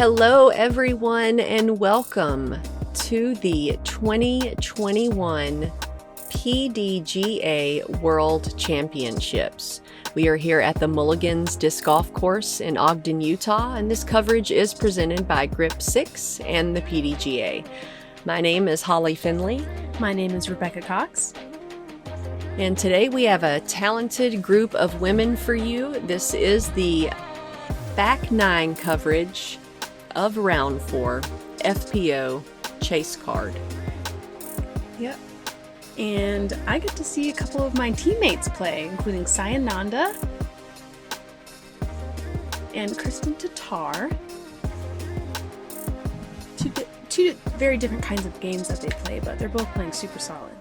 Hello, everyone, and welcome to the 2021 PDGA World Championships. We are here at the Mulligans Disc Golf Course in Ogden, Utah, and this coverage is presented by Grip 6 and the PDGA. My name is Holly Finley. My name is Rebecca Cox. And today we have a talented group of women for you. This is the back nine coverage of round 4 FPO chase card. Yep. And I get to see a couple of my teammates play, including Sai Ananda and Kristin Tattar. Two very different kinds of games that they play, but they're both playing super solid.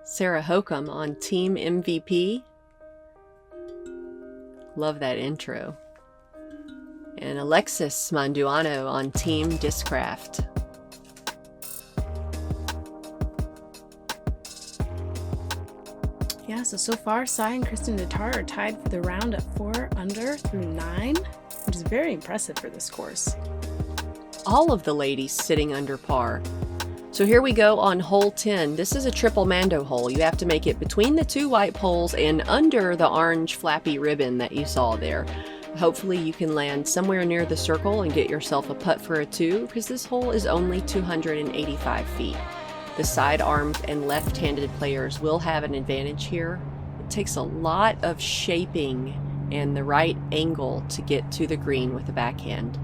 Sarah Hokom on Team MVP. Love that intro. And Alexis Mandujano on Team Discraft. Yeah, so far, Sai and Kristin Tattar are tied for the round at 4 under through 9, which is very impressive for this course. All of the ladies sitting under par. So here we go on hole 10. This is a triple Mando hole. You have to make it between the two white poles and under the orange flappy ribbon that you saw there. Hopefully you can land somewhere near the circle and get yourself a putt for a 2, because this hole is only 285 feet. The side-armed and left-handed players will have an advantage here. It takes a lot of shaping and the right angle to get to the green with the backhand.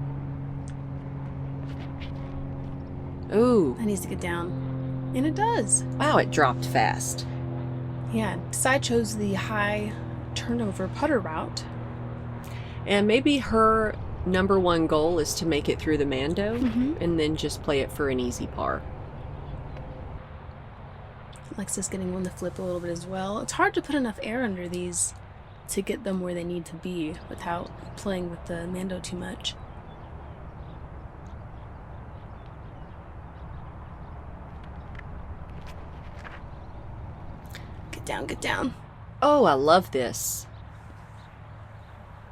Ooh. That needs to get down. And it does. Wow, it dropped fast. Yeah, Sai chose the high turnover putter route. And maybe her number one goal is to make it through the Mando and then just play it for an easy par. Alexis getting one to flip a little bit as well. It's hard to put enough air under these to get them where they need to be without playing with the Mando too much. Get down, get down. Oh, I love this.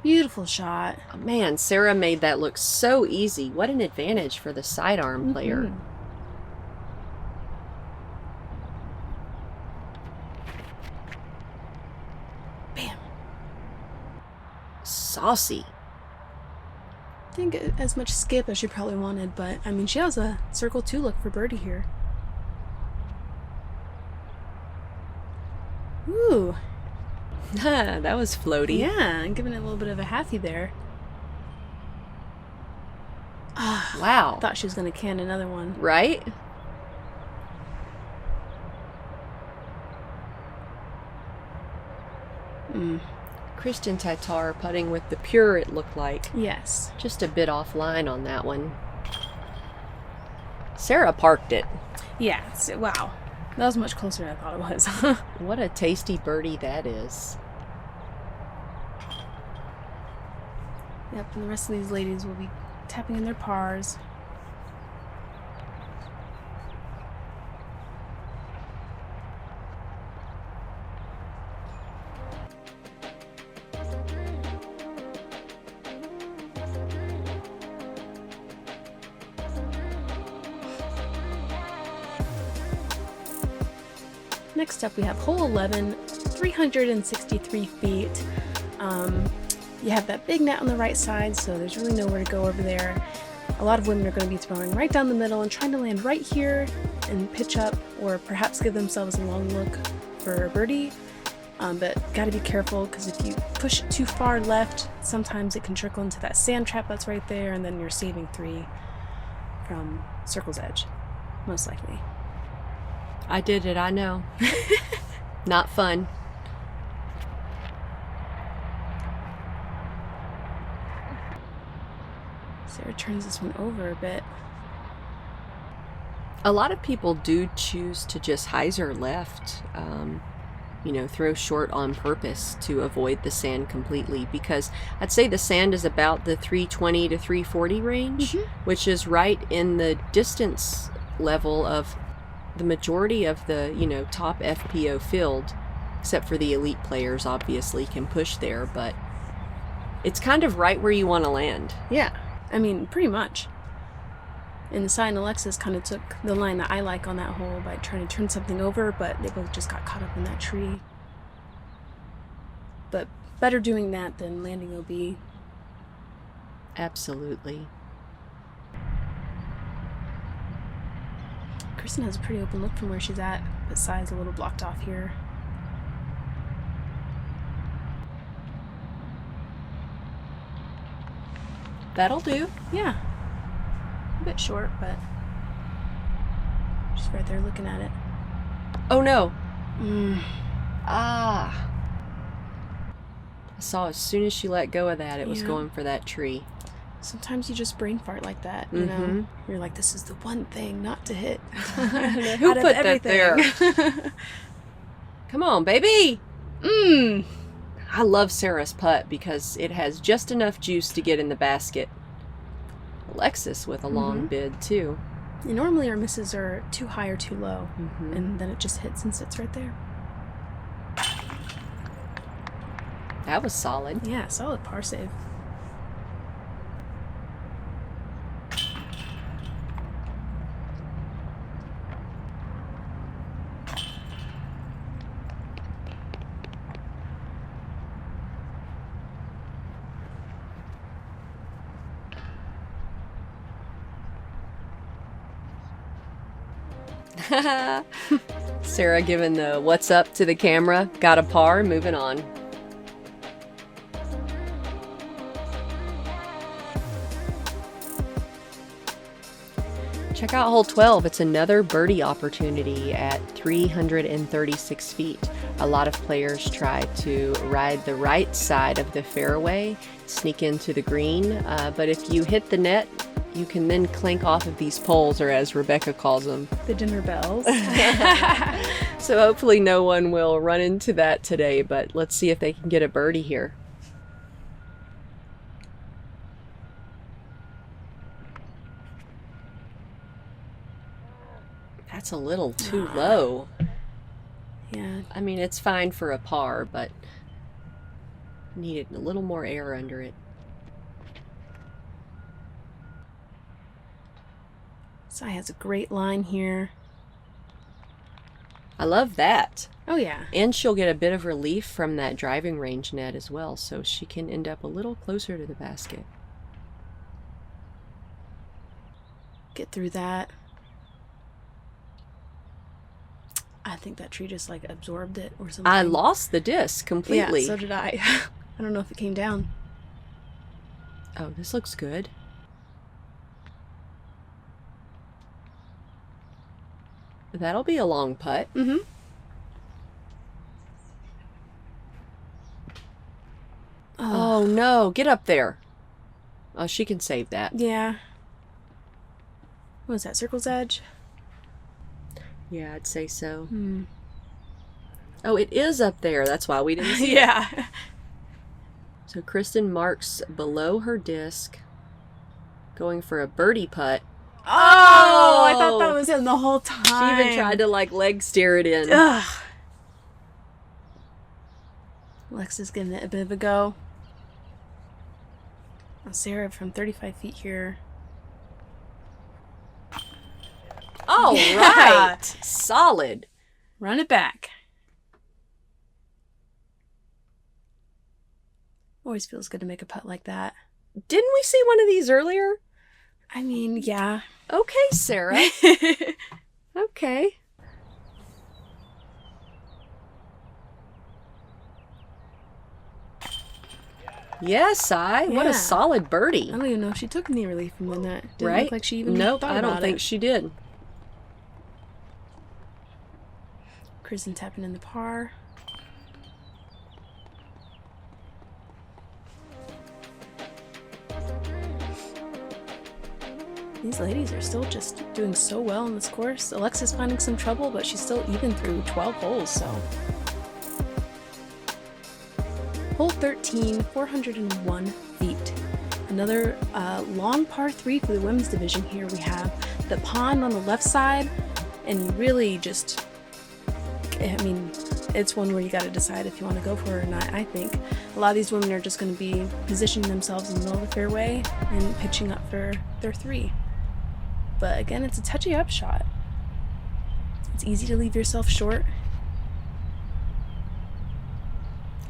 Beautiful shot. Oh, man, Sarah made that look so easy. What an advantage for the sidearm player. Bam. Saucy. Didn't get as much skip as she probably wanted, but I mean, she has a circle 2 look for birdie here. Ooh. That was floaty. Yeah, and giving it a little bit of a halfie there. Wow. Thought she was going to can another one. Right? Kristin Tattar putting with the pure, it looked like. Yes. Just a bit offline on that one. Sarah parked it. Yeah, so, wow. That was much closer than I thought it was. What a tasty birdie that is. Yep, and the rest of these ladies will be tapping in their pars. Next up, we have hole 11, 363 feet. You have that big net on the right side, so there's really nowhere to go over there. A lot of women are going to be throwing right down the middle and trying to land right here and pitch up, or perhaps give themselves a long look for a birdie. But got to be careful, because if you push it too far left, sometimes it can trickle into that sand trap that's right there, and then you're saving 3 from circle's edge, most likely. I did it, I know. Not fun. Sarah turns this one over a bit. A lot of people do choose to just hyzer left, throw short on purpose to avoid the sand completely, because I'd say the sand is about the 320 to 340 range, which is right in the distance level of the majority of the, top FPO field, except for the elite players obviously can push there, but it's kind of right where you want to land. Yeah. I mean, pretty much. And Sai and Alexis kind of took the line that I like on that hole by trying to turn something over, but they both just got caught up in that tree. But better doing that than landing OB. Absolutely. Kristin has a pretty open look from where she's at, but Sai's a little blocked off here. That'll do. Yeah. A bit short, but she's right there looking at it. Oh no. Ah. I saw as soon as she let go of that, it was going for that tree. Sometimes you just brain fart like that, you know? You're like, this is the one thing not to hit. Who put that there? Come on, baby. I love Sarah's putt because it has just enough juice to get in the basket. Alexis with a long bid, too. And normally our misses are too high or too low, and then it just hits and sits right there. That was solid. Yeah, solid par save. Sarah giving the what's up to the camera. Got a par, moving on. Check out hole 12. It's another birdie opportunity at 336 feet. A lot of players try to ride the right side of the fairway, sneak into the green, but if you hit the net, you can then clank off of these poles, or as Rebecca calls them, the dinner bells. So hopefully no one will run into that today, but let's see if they can get a birdie here. That's a little too low. Yeah. I mean, it's fine for a par, but needed a little more air under it. Sai has a great line here. I love that. Oh, yeah. And she'll get a bit of relief from that driving range net as well, so she can end up a little closer to the basket. Get through that. I think that tree just, like, absorbed it or something. I lost the disc completely. Yeah, so did I. I don't know if it came down. Oh, this looks good. That'll be a long putt. Oh, no. Get up there. Oh, she can save that. Yeah. What was that, circle's edge? Yeah, I'd say so. Oh, it is up there. That's why we didn't see it. Yeah. So Kristin marks below her disc, going for a birdie putt. Oh, I thought that was in the whole time. She even tried to, like, leg steer it in. Ugh. Alexis giving it a bit of a go. Now Sarah from 35 feet here. All right. Solid. Run it back. Always feels good to make a putt like that. Didn't we see one of these earlier? I mean, yeah. Okay, Sarah. Okay. Yes, Sai. What Yeah. a solid birdie. I don't even know if she took any relief from the net. Didn't Right? look like she even Nope, thought I don't about think it. she did. Kristin tapping in the par. These ladies are still just doing so well in this course. Alexis finding some trouble, but she's still even through 12 holes, so. Hole 13, 401 feet. Another long par 3 for the women's division here. We have the pond on the left side, and you really just, I mean, it's one where you got to decide if you want to go for it or not. I think a lot of these women are just going to be positioning themselves in the middle of the fairway and pitching up for their 3. But again, it's a touchy upshot. It's easy to leave yourself short.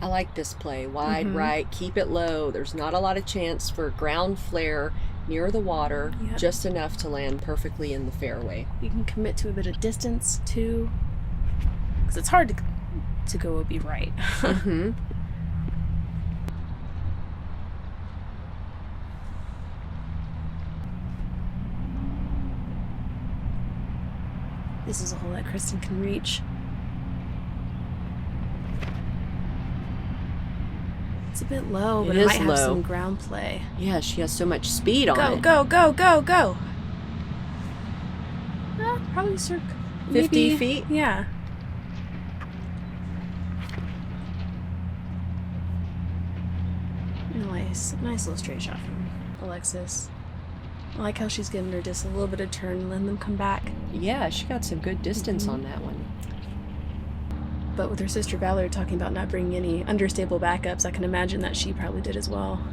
I like this play. Wide right, keep it low. There's not a lot of chance for ground flare near the water, just enough to land perfectly in the fairway. You can commit to a bit of distance too, because it's hard to go be right. This is a hole that Kristin can reach. It's a bit low, but it might have some ground play. Yeah, she has so much speed on it. Go, go, go, go! Probably circa 50 feet? Yeah. Nice little straight shot from Alexis. I like how she's giving her disc a little bit of turn and letting them come back. Yeah, she got some good distance on that one. But with her sister Valerie talking about not bringing any understable backups, I can imagine that she probably did as well.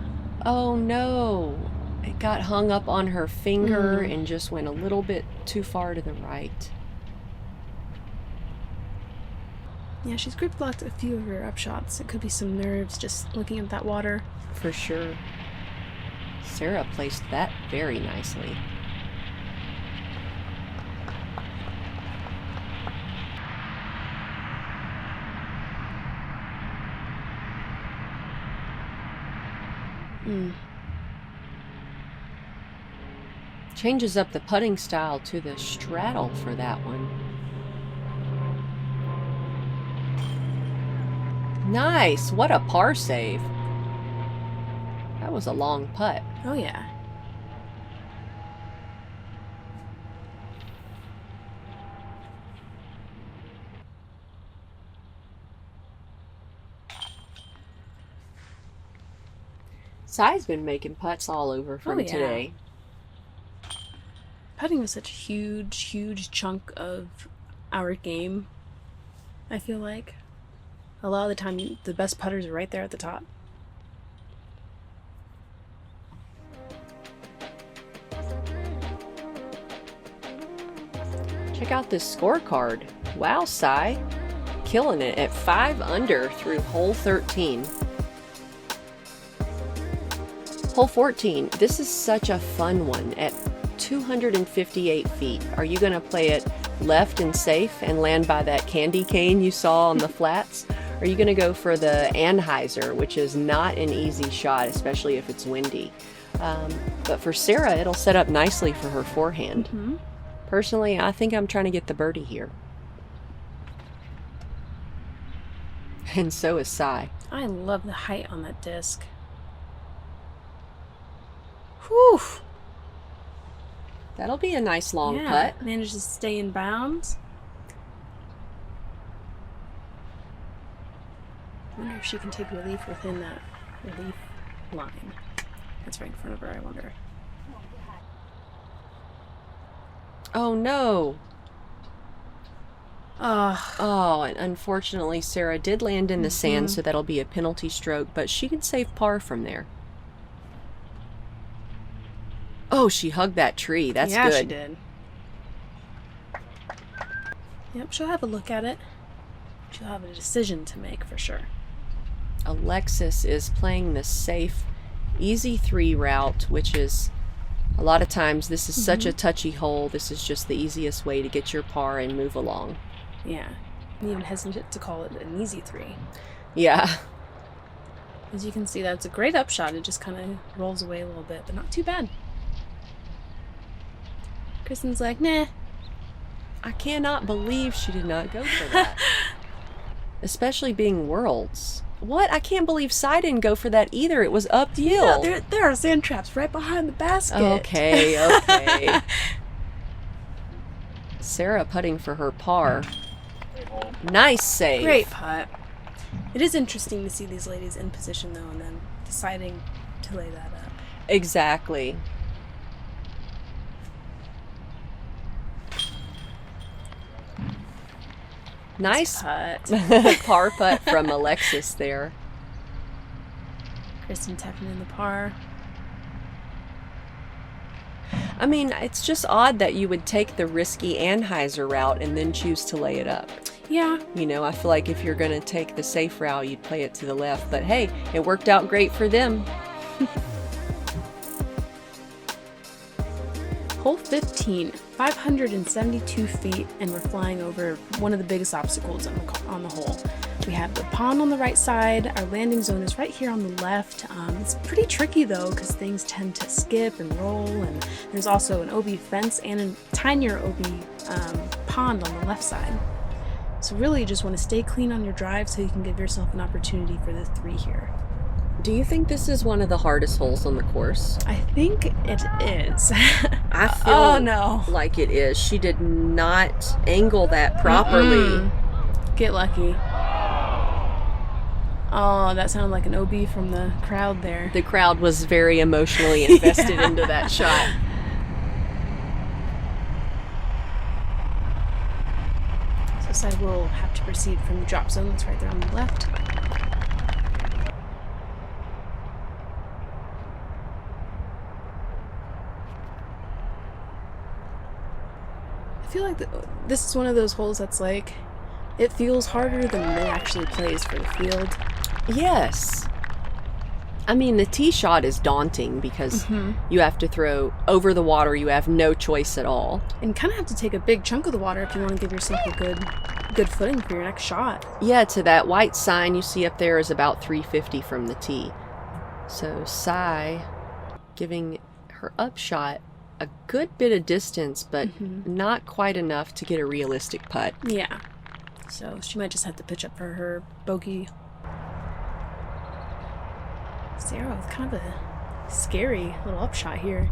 Oh no! It got hung up on her finger and just went a little bit too far to the right. Yeah, she's group blocked a few of her upshots. It could be some nerves just looking at that water. For sure. Sarah placed that very nicely. Changes up the putting style to the straddle for that one. Nice! What a par save. That was a long putt. Oh yeah. Sai's been making putts all over from today. Putting was such a huge chunk of our game, I feel like. A lot of the time, the best putters are right there at the top. Check out this scorecard. Wow, Sai. Killing it at 5 under through hole 13. Hole 14. This is such a fun one at 258 feet. Are you going to play it left and safe and land by that candy cane you saw on the flats? Or are you going to go for the Anheuser, which is not an easy shot, especially if it's windy? But for Sarah, it'll set up nicely for her forehand. Personally, I think I'm trying to get the birdie here. And so is Sai. I love the height on that disc. Whew! That'll be a nice long putt. Manages to stay in bounds. I wonder if she can take relief within that relief line. That's right in front of her, I wonder. Oh no! Oh, and unfortunately Sarah did land in the sand, so that'll be a penalty stroke, but she can save par from there. Oh, she hugged that tree. That's good. Yeah, she did. Yep, she'll have a look at it. She'll have a decision to make for sure. Alexis is playing the safe, easy 3 route, which is a lot of times this is such a touchy hole. This is just the easiest way to get your par and move along. Yeah. I'm even hesitant to call it an easy 3. Yeah. As you can see, that's a great upshot. It just kind of rolls away a little bit, but not too bad. Kristin's like, nah. I cannot believe she did not go for that. Especially being Worlds. What? I can't believe Sai didn't go for that either. It was uphill. Yeah, there are sand traps right behind the basket. Okay. Sarah putting for her par. Nice save. Great putt. It is interesting to see these ladies in position, though, and then deciding to lay that up. Exactly. Nice putt. par putt from Alexis there. Kristin tapping in the par. I mean, it's just odd that you would take the risky Anheuser route and then choose to lay it up. Yeah. You know, I feel like if you're going to take the safe route, you'd play it to the left. But hey, it worked out great for them. Hole 15, 572 feet, and we're flying over one of the biggest obstacles on the hole. We have the pond on the right side. Our landing zone is right here on the left. It's pretty tricky though, because things tend to skip and roll, and there's also an OB fence and a tinier OB pond on the left side. So really you just want to stay clean on your drive so you can give yourself an opportunity for the 3 here. Do you think this is one of the hardest holes on the course? I think it is. I feel like it is. She did not angle that properly. Get lucky. Oh, that sounded like an OB from the crowd there. The crowd was very emotionally invested into that shot. So side will have to proceed from the drop zone that's right there on the left. I feel like this is one of those holes that's like, it feels harder than it actually plays for the field. Yes. I mean, the tee shot is daunting because you have to throw over the water. You have no choice at all. And kind of have to take a big chunk of the water if you want to give yourself a good footing for your next shot. Yeah, to that white sign you see up there is about 350 from the tee. So Sai giving her upshot a good bit of distance, but not quite enough to get a realistic putt. Yeah. So she might just have to pitch up for her bogey. Sarah with kind of a scary little upshot here.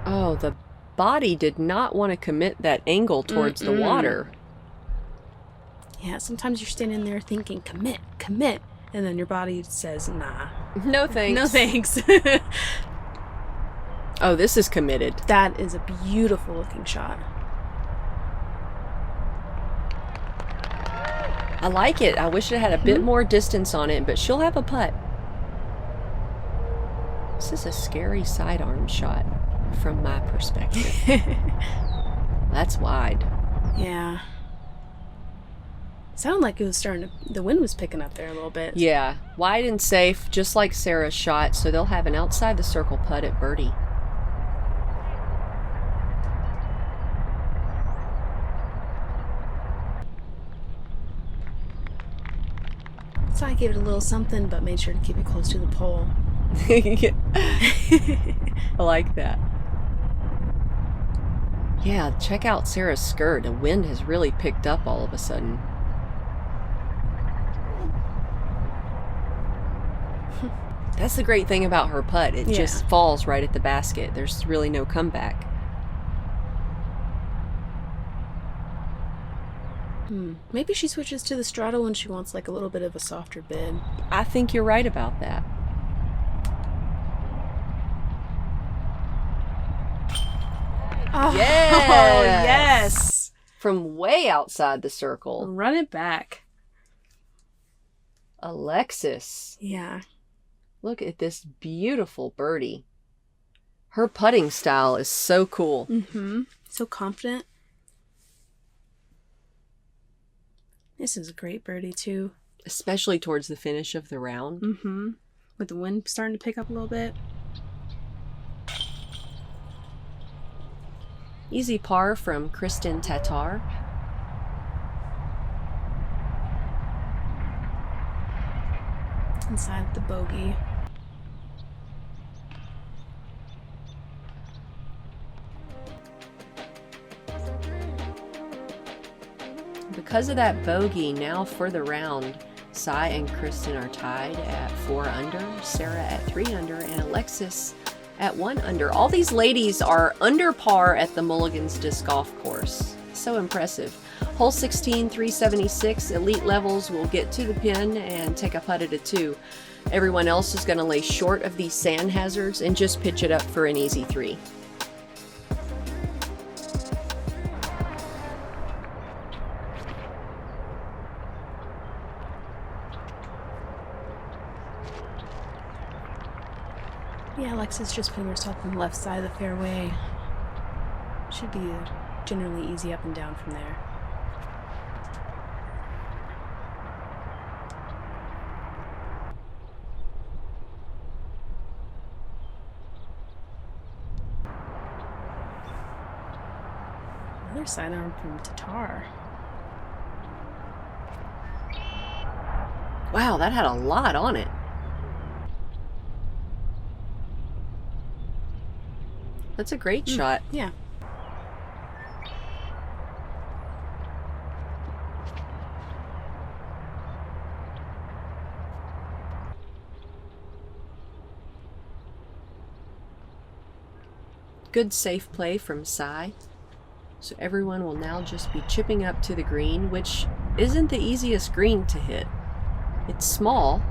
Oh, the body did not want to commit that angle towards the water. Yeah, sometimes you're standing there thinking, commit, and then your body says, nah. No thanks. No thanks. Oh, this is committed. That is a beautiful looking shot. I like it. I wish it had a bit more distance on it, but she'll have a putt. This is a scary sidearm shot from my perspective. That's wide. Yeah. Sounded like it was the wind was picking up there a little bit. Yeah, wide and safe, just like Sarah's shot, so they'll have an outside the circle putt at birdie. So I gave it a little something, but made sure to keep it close to the pole. I like that. Yeah, check out Sarah's skirt. The wind has really picked up all of a sudden. That's the great thing about her putt. It just falls right at the basket. There's really no comeback. Maybe she switches to the straddle when she wants like a little bit of a softer bid. I think you're right about that. Oh, yes! Yes! From way outside the circle. Run it back. Alexis. Yeah. Look at this beautiful birdie. Her putting style is so cool. So confident. This is a great birdie too. Especially towards the finish of the round. With the wind starting to pick up a little bit. Easy par from Kristin Tattar. Inside the bogey. Because of that bogey, now for the round, Sai and Kristin are tied at 4 under, Sarah at 3 under, and Alexis at 1 under. All these ladies are under par at the Mulligans Disc Golf Course. So impressive. Hole 16, 376. Elite levels will get to the pin and take a putt at a 2. Everyone else is going to lay short of these sand hazards and just pitch it up for an easy 3. Yeah, Alexis just putting herself on the left side of the fairway. Should be generally easy up and down from there. Another sidearm from Tattar. Wow, that had a lot on it. That's a great shot. Yeah. Good safe play from Sai. So everyone will now just be chipping up to the green, which isn't the easiest green to hit. It's small.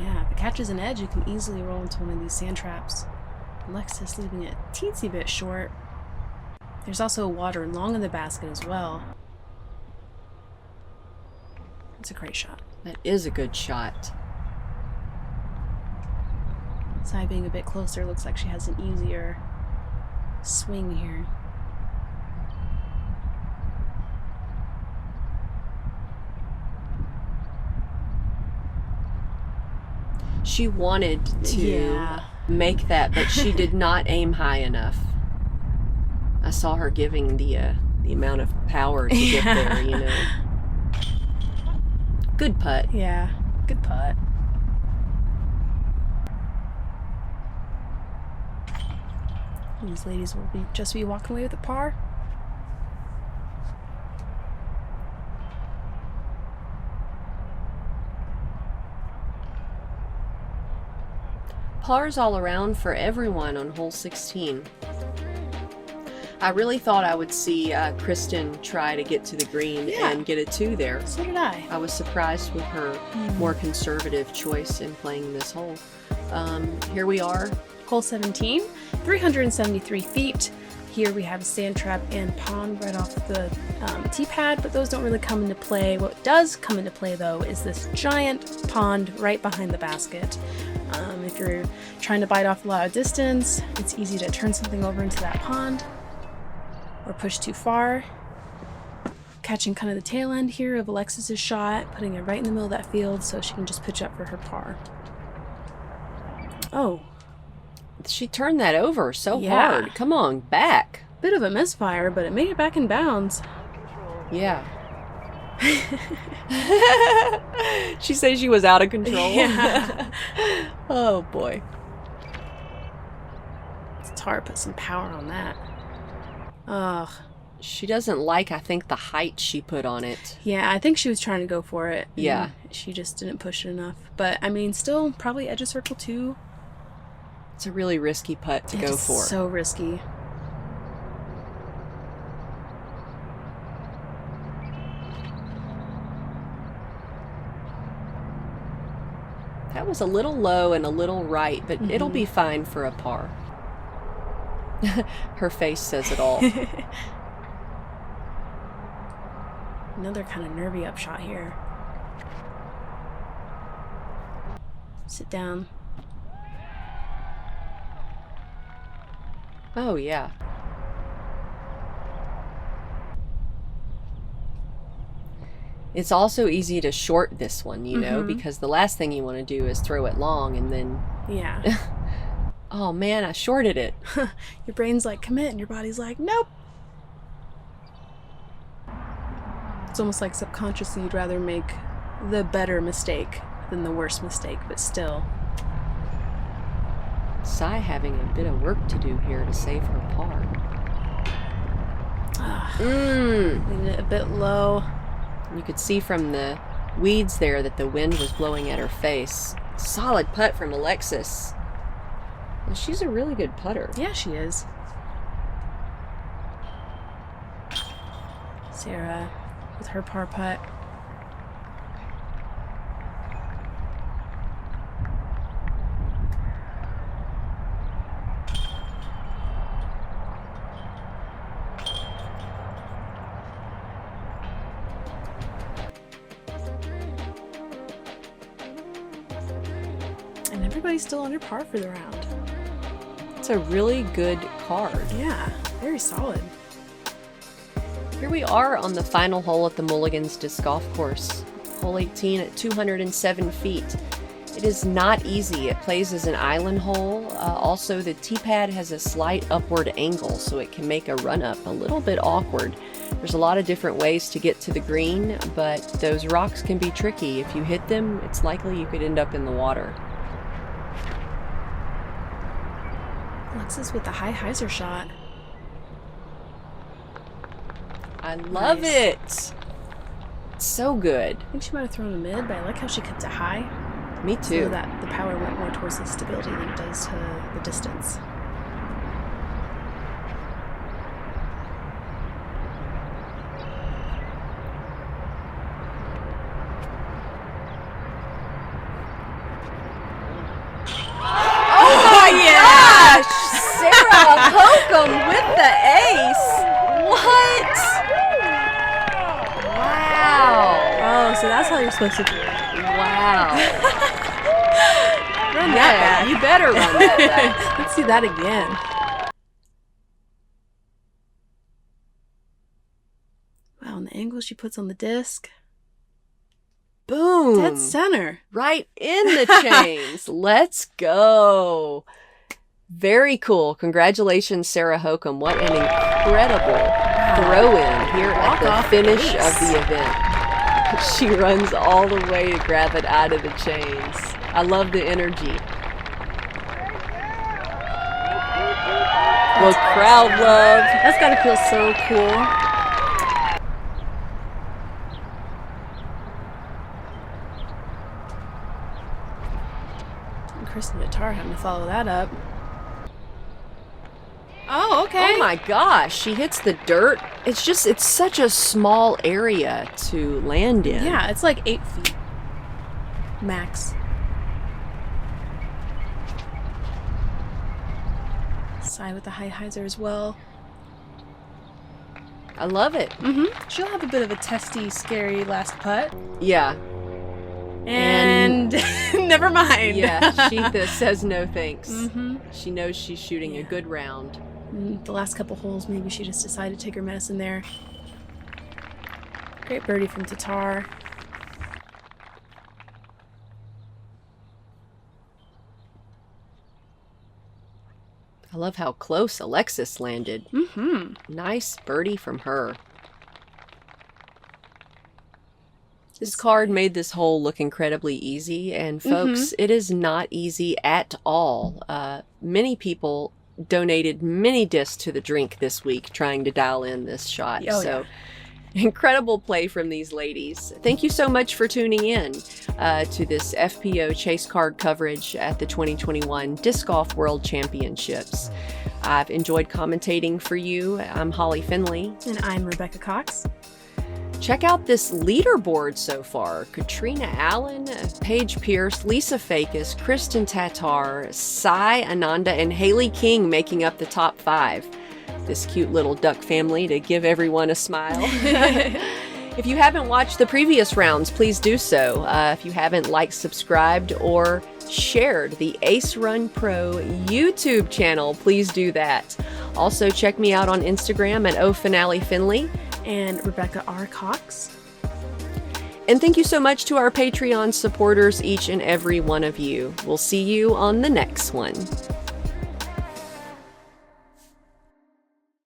Yeah, if it catches an edge, you can easily roll into one of these sand traps. Alexis leaving it a teensy bit short. There's also water long in the basket as well. It's a great shot. That is a good shot. Sai being a bit closer, looks like she has an easier swing here. She wanted to make that, but she did not aim high enough. I saw her giving the amount of power to get there, you know. Good putt. Yeah, good putt. These ladies will just be walking away with a par. Pars all around for everyone on hole 16. I really thought I would see Kristin try to get to the green and get a 2 there. So did I. I was surprised with her more conservative choice in playing this hole. Here we are. Hole 17, 373 feet. Here we have a sand trap and pond right off the tee pad, but those don't really come into play. What does come into play, though, is this giant pond right behind the basket. If you're trying to bite off a lot of distance, it's easy to turn something over into that pond or push too far. Catching kind of the tail end here of Alexis's shot, putting it right in the middle of that field so she can just pitch up for her par. Oh. She turned that over so hard. Come on, back. Bit of a misfire, but it made it back in bounds. Yeah. She says she was out of control. Yeah. Oh boy. Tattar put some power on that. Ugh. She doesn't like, I think, the height she put on it. Yeah, I think she was trying to go for it. Yeah. She just didn't push it enough. But, I mean, still probably edge of circle 2. It's a really risky putt to go for. So risky. That was a little low and a little right, but it'll be fine for a par. Her face says it all. Another kind of nervy upshot here. Sit down. Oh, yeah. It's also easy to short this one, you know, because the last thing you want to do is throw it long and then... Yeah. Oh, man, I shorted it. Your brain's like, commit, and your body's like, nope. It's almost like subconsciously you'd rather make the better mistake than the worst mistake, but still. Sai having a bit of work to do here to save her par. Leaving it a bit low. You could see from the weeds there that the wind was blowing at her face. Solid putt from Alexis. And she's a really good putter. Yeah, she is. Sarah with her par putt. And everybody's still under par for the round. a really good card. Yeah, very solid. Here we are on the final hole at the Mulligans Disc Golf Course. Hole 18 at 207 feet. It is not easy. It plays as an island hole. Also, the tee pad has a slight upward angle, so it can make a run-up a little bit awkward. There's a lot of different ways to get to the green, but those rocks can be tricky. If you hit them, it's likely you could end up in the water. Alexis with the high hyzer shot. I love it. It's so good. I think she might have thrown a mid, but I like how she kept it high. Me too. So that the power went more towards the stability than it does to the distance. Sarah Hokom with the ace. What? Wow. Oh, so that's how you're supposed to do it. Wow. Run that back. You better run that back. Let's see that again. Wow, and the angle she puts on the disc. Boom. Dead center. Right in the chains. Let's go. Very cool. Congratulations, Sarah Hokom. What an incredible throw-in here at the finish of the event. She runs all the way to grab it out of the chains. I love the energy. Well, crowd love. That's got to feel so cool. And Kristin Tattar having to follow that up. Oh, okay. Oh my gosh, she hits the dirt. It's such a small area to land in. Yeah, it's like 8 feet. Max. Sai with the high hyzer as well. I love it. She'll have a bit of a testy, scary last putt. Yeah. And never mind. Yeah, Sheetha says no thanks. She knows she's shooting a good round. The last couple holes, maybe she just decided to take her medicine there. Great birdie from Tattar. I love how close Alexis landed. Nice birdie from her. This card made this hole look incredibly easy, and folks, it is not easy at all. Many people donated many discs to the drink this week trying to dial in this shot. Incredible play from these ladies. Thank you so much for tuning in to this FPO chase card coverage at the 2021 Disc Golf World Championships. I've enjoyed commentating for you. I'm Holly Finley. And I'm Rebecca Cox. Check out this leaderboard so far. Katrina Allen, Paige Pierce, Lisa Fakis, Kristin Tattar, Sai Ananda, and Haley King making up the top 5. This cute little duck family to give everyone a smile. If you haven't watched the previous rounds, please do so. If you haven't liked, subscribed, or shared the Ace Run Pro YouTube channel, please do that. Also, check me out on Instagram at OFinaleFinley. And Rebecca R. Cox. And thank you so much to our Patreon supporters, each and every one of you. We'll see you on the next one.